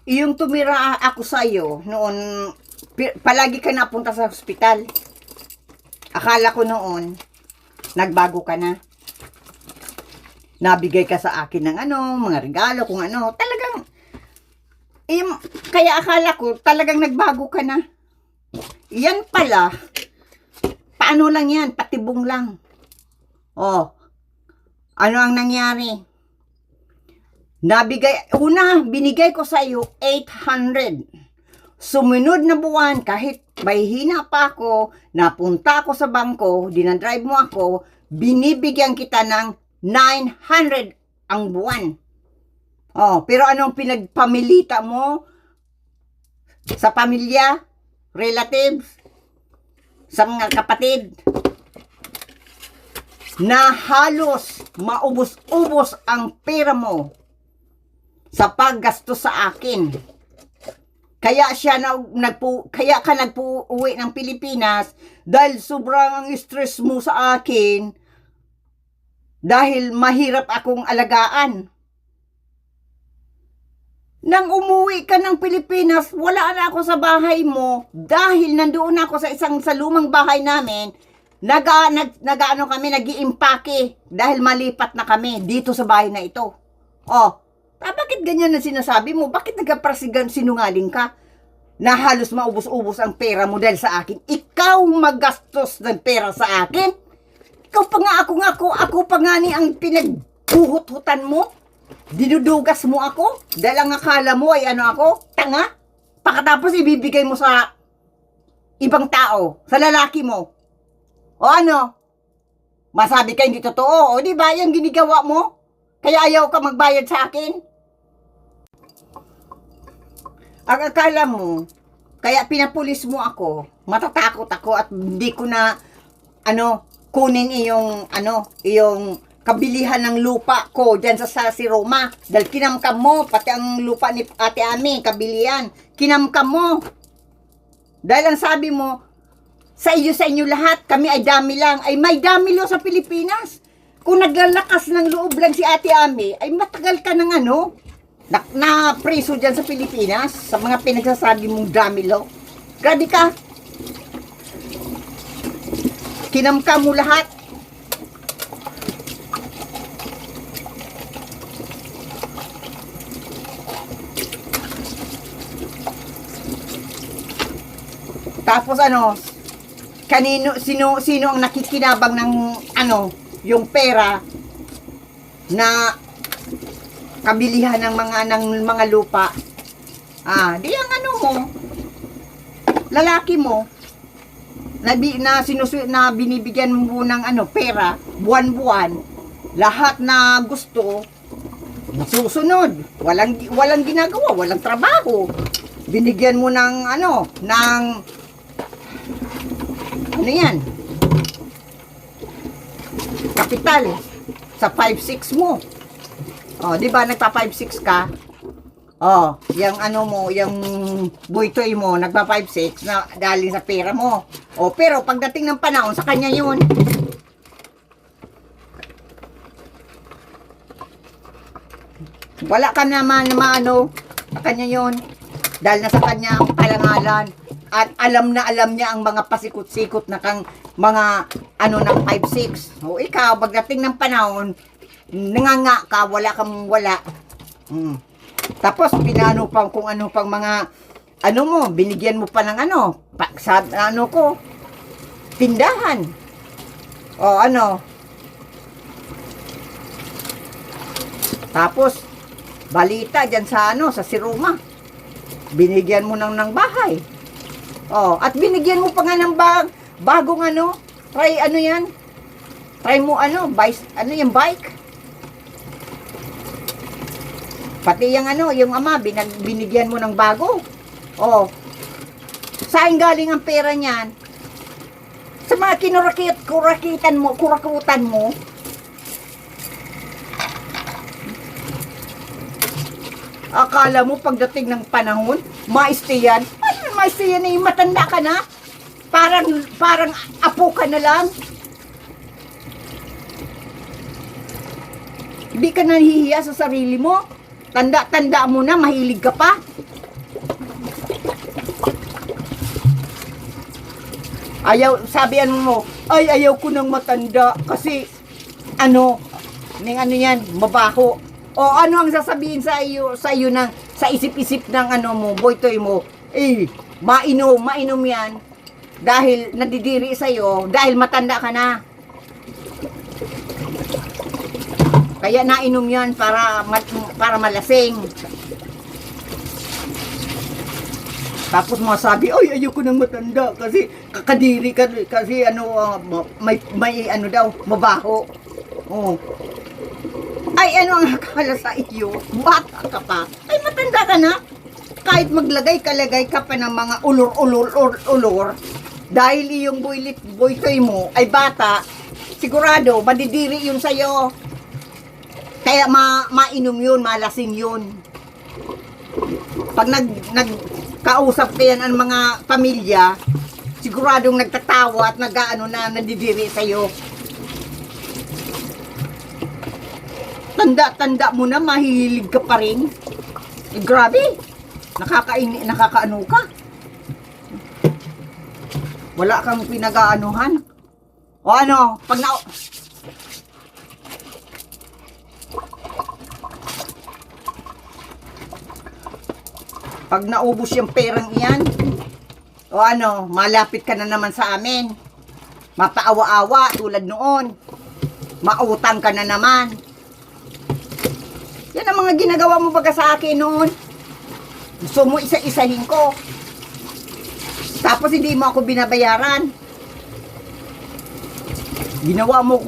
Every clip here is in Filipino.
yung tumira ako sa iyo noon, palagi ka napunta sa ospital. Akala ko noon, nagbago ka na. Nabigay ka sa akin ng mga regalo, kung ano. Talagang, kaya akala ko, talagang nagbago ka na. Yan pala, paano lang yan, patibong lang. Oh, ano ang nangyari? Binigay ko sa iyo 800. Sumunod na buwan, kahit may hina pa ako, napunta ako sa bangko, dinadrive mo ako, binibigyan kita ng 900 ang buwan. Oh, pero anong pinagpamilita mo sa pamilya, relatives, sa mga kapatid, na halos maubos-ubos ang pera mo sa paggasto sa akin. Kaya kaya ka nagpuuwi ng Pilipinas dahil sobrang ang stress mo sa akin dahil mahirap akong alagaan. Nang umuwi ka ng Pilipinas, wala na ako sa bahay mo dahil nandoon ako sa lumang bahay namin. Nag-iimpake dahil malipat na kami dito sa bahay na ito. Oh, bakit ganyan na sinasabi mo? Bakit nagkaprasigan sinungaling ka? Na halos maubos-ubos ang pera mo dahil sa akin. Ikaw magastos ng pera sa akin? Ikaw pa nga ako pa nga ni ang pinaghuhut-hutan mo? Dinudugas mo ako? Dahil ang akala mo ay ako? Tanga? Pagkatapos ibibigay mo sa ibang tao, sa lalaki mo. O ano? Masabi ka hindi totoo? O di ba yung ginigawa mo? Kaya ayaw ka magbayad sa akin? Ang akala mo, kaya pinapulis mo ako, matatakot ako at hindi ko na, kunin iyong kabilihan ng lupa ko dyan sa si Roma. Dahil kinamkam mo, pati ang lupa ni Ate Ami, kabilihan, kinamkam mo. Dahil ang sabi mo, sa inyo lahat, kami ay dami lang. Ay may dami lo sa Pilipinas. Kung naglalakas ng loob lang si Ate Ami, ay matagal ka ng na preso dyan sa Pilipinas, sa mga pinagsasabi mong dami lo. Grabe ka. Kinamkam mo lahat. Tapos sino ang nakikinabang ng yung pera na kabilihan ng mga lupa. Di ang mo, lalaki mo, na binibigyan mo ng pera, buwan-buwan, lahat na gusto, susunod, walang ginagawa, walang trabaho. Binigyan mo ng yan, kapital, sa 5-6 mo. Di ba nagpa 5-6 ka? Yung yung buytoy mo, nagpa 5-6 na galing sa pera mo. Pero pagdating ng panahon, sa kanya yun. Wala ka naman sa kanya yun. Dahil nasa kanya ang kalangalan. At alam niya ang mga pasikot-sikot na kang mga ng 5-6. Ikaw, pagdating ng panahon, nanganga ka, wala kang wala. Tapos pinano pang kung ano pang mga mo, binigyan mo pa ng tindahan. Tapos balita diyan sa si Roma. Binigyan mo ng bahay. At binigyan mo pa nga ng bagong try yan. Try mo yung bike. Pati yung ama, binigyan mo ng bago. Saan galing ang pera niyan? Sa mga kurakutan mo. Akala mo pagdating ng panahon, maistiyan? Ano maistiyan eh, matanda ka na? Parang apo ka na lang? Hindi ka nahihiya sa sarili mo? Tanda mo na, mahilig ka pa? Ayaw, sabi ano mo, ay ayaw ko ng matanda kasi ano, ano yan, mabaho. O ano ang sasabihin sa iyo sa isip-isip ng ano mo, boytoy mo, mainom yan dahil nadidiri sa iyo dahil matanda ka na. Kaya nainom yan para malasing. Tapos masabi, ay ayoko nang matanda kasi kakadiri kasi ano may ano daw, mabaho. Oh. Ay ano ang akala sa iyo? Bata ka pa. Ay matanda ka na. Kahit kalagay ka pa ng mga ulor dahil yung boytoy mo ay bata, sigurado madidiri yun sa'yo. Kaya mainom yun, malasing yun. Pag nagkausap ka yan ang mga pamilya, siguradong nagtatawa at nadidiri sa'yo. Tanda mo na, mahilig ka pa rin. Grabe, nakakaano ka. Wala kang pinag-aanuhan. O ano, pag naubos yung perang iyan, o ano, malapit ka na naman sa amin. Mapaawa-awa tulad noon. Mautang ka na naman. Yan ang mga ginagawa mo baga sa akin noon. Gusto mo isa-isahin ko. Tapos hindi mo ako binabayaran. Ginawa mo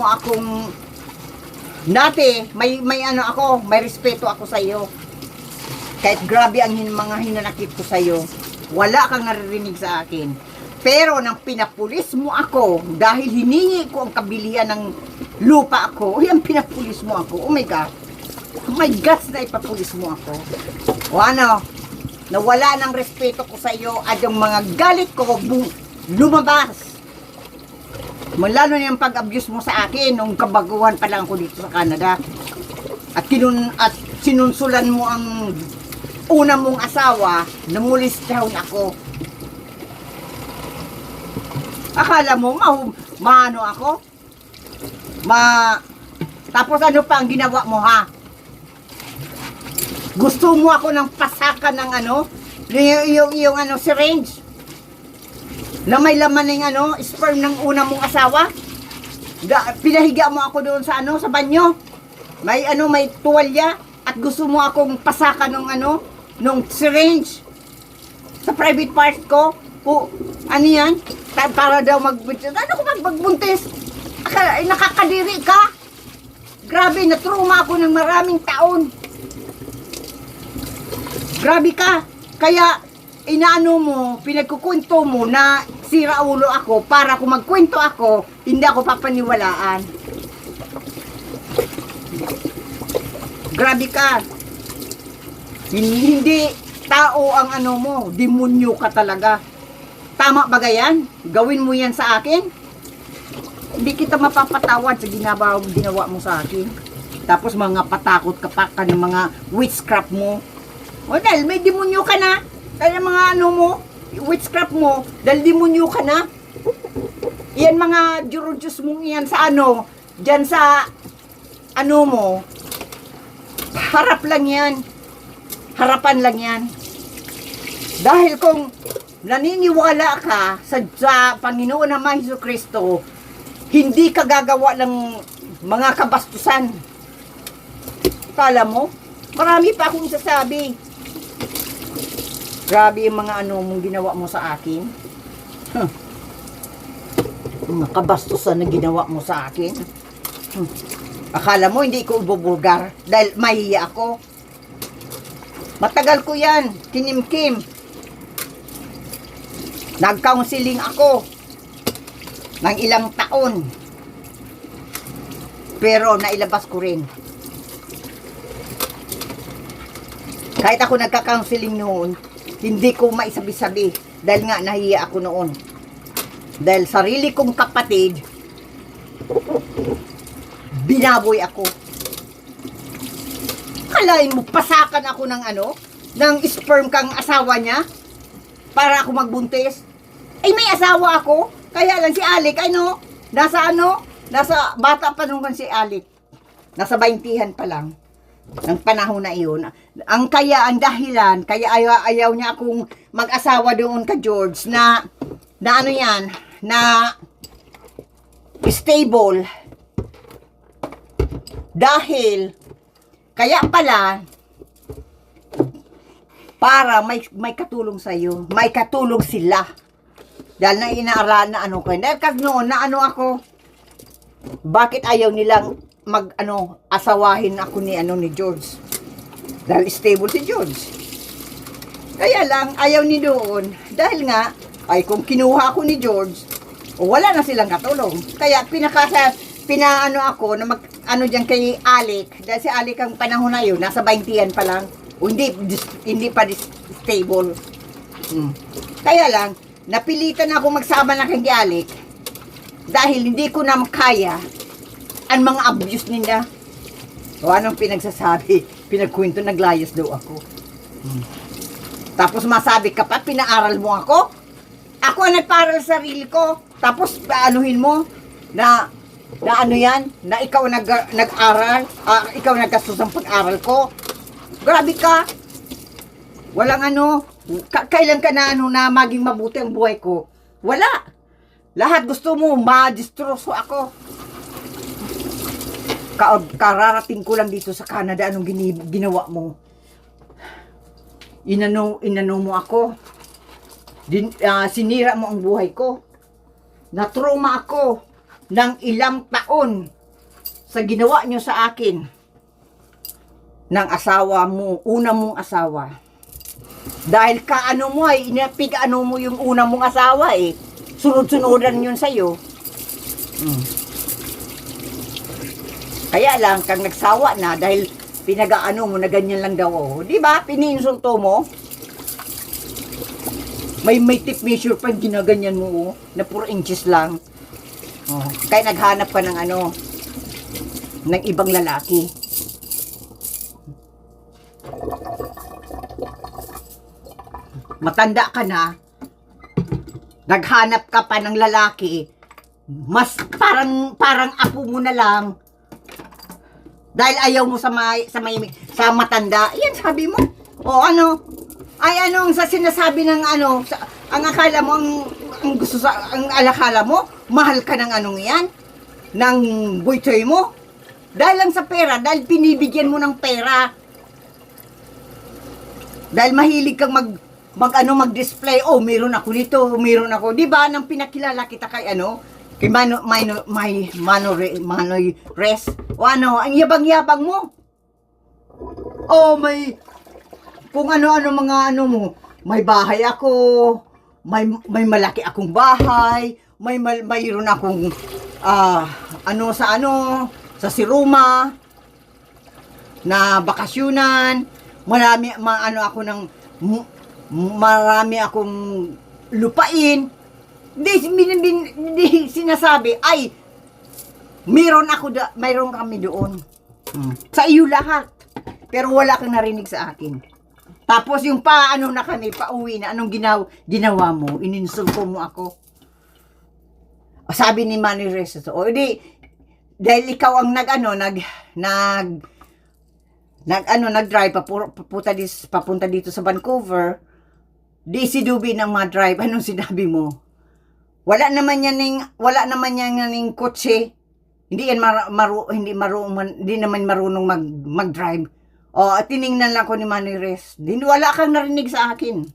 akong dati, may ano ako, may respeto ako sa iyo. Kahit grabe ang mga hinanakit ko sa iyo, wala kang naririnig sa akin. Pero nang pinapulis mo ako, dahil hiningi ko ang kabilihan ng lupa ako, ang pinapulis mo ako, oh my God, na ipapulis mo ako. O ano, nawala ng respeto ko sa iyo at yung mga galit ko, lumabas. Lalo na yung pag-abuse mo sa akin nung kabaguhan pa lang ako dito sa Canada. At sinunsulan mo ang una mong asawa, namulis down ako. Akala mo, maano ako? Tapos ano pa ang ginawa mo, ha? Gusto mo ako ng pasakan ng ano? Yung syringe? Na may laman ng sperm ng una mong asawa? Pinahiga mo ako doon sa sa banyo? May tuwalya? At gusto mo akong pasakan nung syringe? Sa private part ko? Ano yan? Para daw magbuntis. Ano ko magbuntis? Nakakadiri ka? Grabe, natruma ako ng maraming taon. Grabe ka. Kaya, pinagkukwento mo na sira ulo ako para kung magkwento ako, hindi ako papaniwalaan. Grabe ka. Hindi tao ang mo, demonyo ka talaga. Tama ba yan? Gawin mo yan sa akin? Hindi kita mapapatawad sa ginawa mo sa akin. Tapos mga patakot ka pa ng mga witchcraft mo. O dahil may demonyo ka na. Dahil mga witchcraft mo, dahil demonyo ka na. Yan mga jurujus mong yan sa dyan sa mo. Harap lang yan. Harapan lang yan. Dahil kung naniniwala ka sa Panginoon naman Jesucristo, hindi ka gagawa ng mga kabastusan. Kala mo? Marami pa akong sasabi. Grabe yung mga mong ginawa mo sa akin. Mga kabastusan na ginawa mo sa akin. Akala mo hindi ko ibubulgar dahil mahiya ako. Matagal ko yan, kinimkim. Nag-counseling ako ng ilang taon. Pero nailabas ko rin. Kahit ako nagka-counseling noon, hindi ko maisabi-sabi dahil nga nahiya ako noon. Dahil sarili kong kapatid, binaboy ako. Kalain mo, pasakan ako ng ng sperm kang asawa niya para ako magbuntis. Ay, may asawa ako. Kaya lang si Alec, nasa bata pa nung si Alec. Nasa 20-han pa lang. Ang panahon na iyon. Ang dahilan, kaya ayaw niya akong mag-asawa doon ka George na ano yan, na stable. Dahil, kaya pala, para may katulong sa'yo, may katulong sila. Dahil na inaaral na ano ko. Dahil kasi noon, na ano ako, bakit ayaw nilang asawahin ako ni George? Dahil stable si George. Kaya lang, ayaw ni doon. Dahil nga, ay kung kinuha ako ni George, wala na silang katulong. Kaya pinaano ako na diyan kay Alec. Dahil si Alec ang panahon na yun, nasa 20-an pa lang. O hindi pa stable. Kaya lang, napilitan ako magsama na kay Alec dahil hindi ko na makaya ang mga abuse nila. O anong pinagsasabi? Pinagkwento, naglayas daw ako. Tapos masabi ka pa, pinaaral mo ako? Ako ang nagparal sa sarili ko. Tapos paanuhin mo na ano yan? Na ikaw nag-aral? Ikaw naggastos ng pag-aral ko? Grabe ka! Walang kailan ka na maging mabuti ang buhay ko? Wala! Lahat gusto mo, ma-destroso ako. Kararating ko lang dito sa Canada, anong ginawa mo? Inano mo ako. Sinira mo ang buhay ko. Na-trauma ako ng ilang taon sa ginawa nyo sa akin ng asawa mo, una mong asawa. Dahil pinag-ano mo yung una mong asawa eh. Sunod-sunudan yun sa'yo. Kaya lang, kang nagsawa na dahil pinag-ano mo na ganyan lang daw. Oh. Di ba? Piniinsulto mo. May tip measure pa ginaganyan mo, na 4 inches lang. Oh. Kaya naghanap ka ng ng ibang lalaki. Matanda ka na, naghanap ka pa ng lalaki, mas parang apo mo na lang. Dahil ayaw mo sa matanda. Yan sabi mo. O ang sinasabi ng ang akala mo, ang alakala mo, mahal ka ng yan, ng boytoy mo. Dahil lang sa pera, dahil pinibigyan mo ng pera. Dahil mahilig kang mag-display, meron ako nito, meron ako. Di ba, nang pinakilala kita kay kay Manoy Res, o ang yabang-yabang mo. Kung mga mo, may bahay ako, may malaki akong bahay, mayroon akong, sa Siroma, na bakasyunan, marami akong lupain. Hindi sinasabi, mayroon kami doon. Sa iyo lahat. Pero wala kang narinig sa akin. Tapos yung na kami, pauwi na, anong ginawa mo? Ininsulto mo ako. Sabi ni Manny Reyes, dahil ikaw ang nag-drive papunta dito sa Vancouver, si Dubi ng drive, anong sinabi mo? Wala naman yan kotse. Hindi naman marunong mag-drive. Tiningnan lang ko ni Manny Reyes. Wala kang narinig sa akin.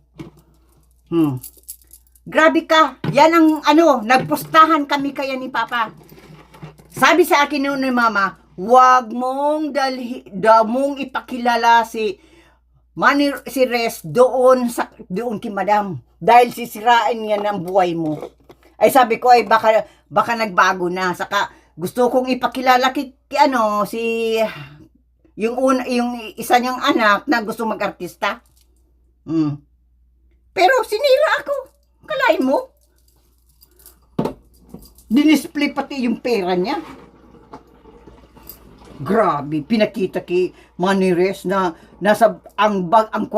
Grabe ka. Yan ang nagpostahan kami kaya ni Papa. Sabi sa akin noon ni Mama, wag mong ipakilala si Reyes doon kay Madam. Dahil sisirain niya ng buhay mo. Ay sabi ko, baka nagbago na. Saka gusto kong ipakilala yung isa niyang anak na gusto mag-artista. Pero sinira ako. Kalain mo? Dinisplay pati yung pera niya. Grabe, pinakita kay Manny Reyes na nasa ang kwarto